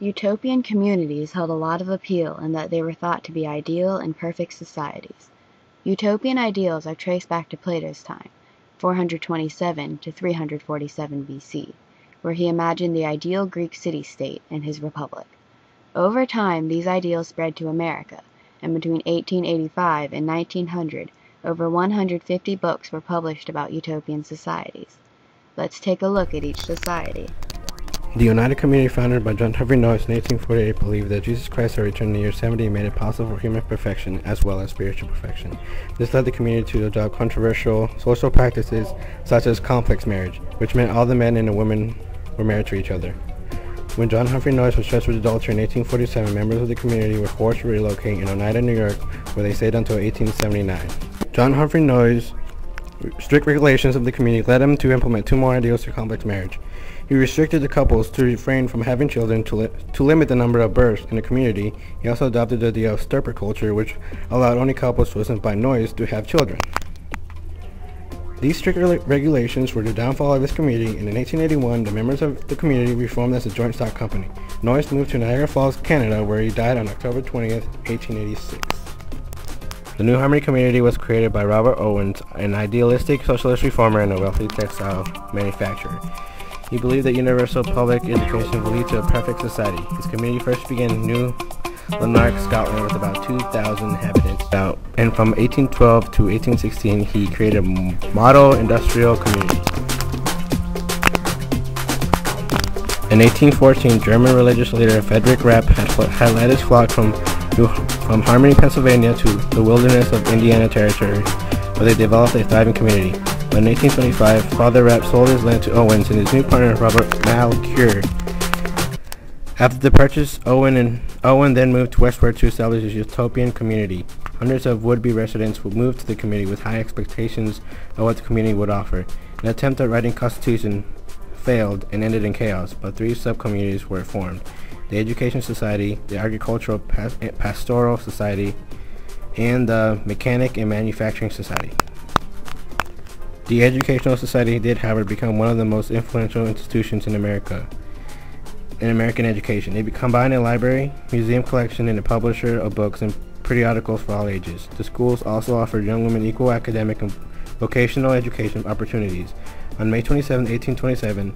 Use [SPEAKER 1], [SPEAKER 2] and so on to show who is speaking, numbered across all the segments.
[SPEAKER 1] Utopian communities held a lot of appeal in that they were thought to be ideal and perfect societies. Utopian ideals are traced back to Plato's time, 427 to 347 BC, where he imagined the ideal Greek city-state and his republic. Over time, these ideals spread to America, and between 1885 and 1900, over 150 books were published about utopian societies. Let's take a look at each society.
[SPEAKER 2] The United Community, founded by John Humphrey Noyes in 1848, believed that Jesus Christ had returned in the year 70 and made it possible for human perfection as well as spiritual perfection. This led the community to adopt controversial social practices such as complex marriage, which meant all the men and the women were married to each other. When John Humphrey Noyes was charged with adultery in 1847, members of the community were forced to relocate in Oneida, New York, where they stayed until 1879. John Humphrey Noyes' strict regulations of the community led him to implement two more ideals to complex marriage. He restricted the couples to refrain from having children to limit the number of births in the community. He also adopted the idea of stirper culture, which allowed only couples chosen by Noyes to have children. These strict regulations were the downfall of his community, and in 1881, the members of the community reformed as a joint stock company. Noyes moved to Niagara Falls, Canada, where he died on October 20th, 1886. The New Harmony community was created by Robert Owens, an idealistic socialist reformer and a wealthy textile manufacturer. He believed that universal public education would lead to a perfect society. His community first began in New Lanark, Scotland, with about 2,000 inhabitants. And from 1812 to 1816, he created a model industrial community. In 1814, German religious leader Friedrich Rapp had led his flock from Harmony, Pennsylvania to the wilderness of Indiana Territory, where they developed a thriving community. But in 1825, Father Rapp sold his land to Owens and his new partner Robert Malcure. After the purchase, Owen then moved westward to establish his Utopian community. Hundreds of would-be residents would move to the community with high expectations of what the community would offer. An attempt at writing constitution failed and ended in chaos, but three sub-communities were formed: the Education Society, the Agricultural Pastoral Society, and the Mechanic and Manufacturing Society. The Educational Society did, however, become one of the most influential institutions in American education. It combined a library, museum collection, and a publisher of books and periodicals for all ages. The schools also offered young women equal academic and vocational education opportunities. On May 27, 1827,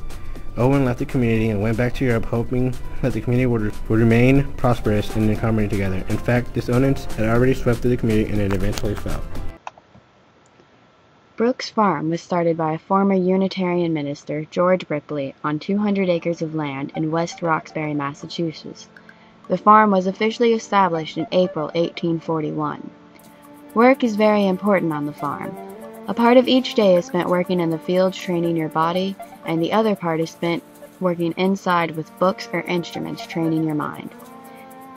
[SPEAKER 2] Owen left the community and went back to Europe, hoping that the community would remain prosperous and in harmony together. In fact, dissonance had already swept through the community, and it eventually fell.
[SPEAKER 1] Brooks Farm was started by a former Unitarian minister, George Ripley, on 200 acres of land in West Roxbury, Massachusetts. The farm was officially established in April 1841. Work is very important on the farm. A part of each day is spent working in the fields training your body, and the other part is spent working inside with books or instruments training your mind.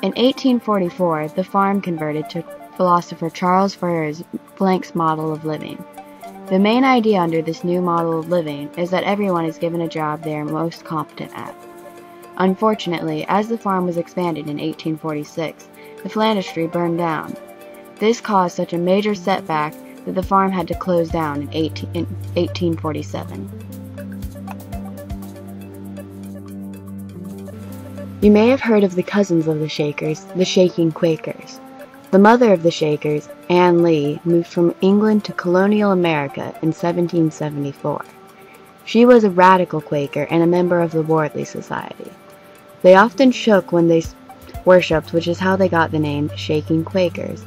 [SPEAKER 1] In 1844, the farm converted to philosopher Charles Fourier's Planck's model of living. The main idea under this new model of living is that everyone is given a job they are most competent at. Unfortunately, as the farm was expanded in 1846, the Flanders burned down. This caused such a major setback that the farm had to close down in 1847. You may have heard of the cousins of the Shakers, the Shaking Quakers. The mother of the Shakers, Anne Lee, moved from England to colonial America in 1774. She was a radical Quaker and a member of the Wardley Society. They often shook when they worshipped, which is how they got the name Shaking Quakers.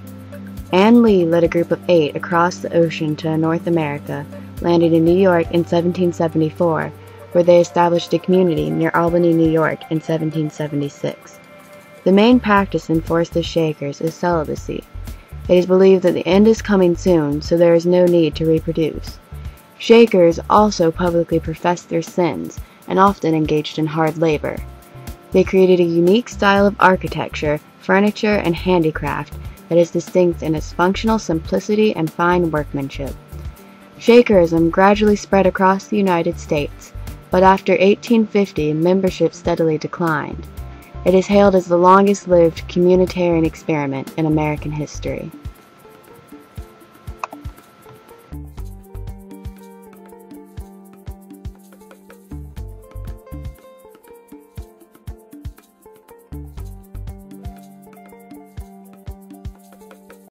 [SPEAKER 1] Anne Lee led a group of 8 across the ocean to North America, landed in New York in 1774, where they established a community near Albany, New York in 1776. The main practice enforced as Shakers is celibacy. It is believed that the end is coming soon, so there is no need to reproduce. Shakers also publicly professed their sins and often engaged in hard labor. They created a unique style of architecture, furniture, and handicraft that is distinct in its functional simplicity and fine workmanship. Shakerism gradually spread across the United States, but after 1850, membership steadily declined. It is hailed as the longest-lived communitarian experiment in American history.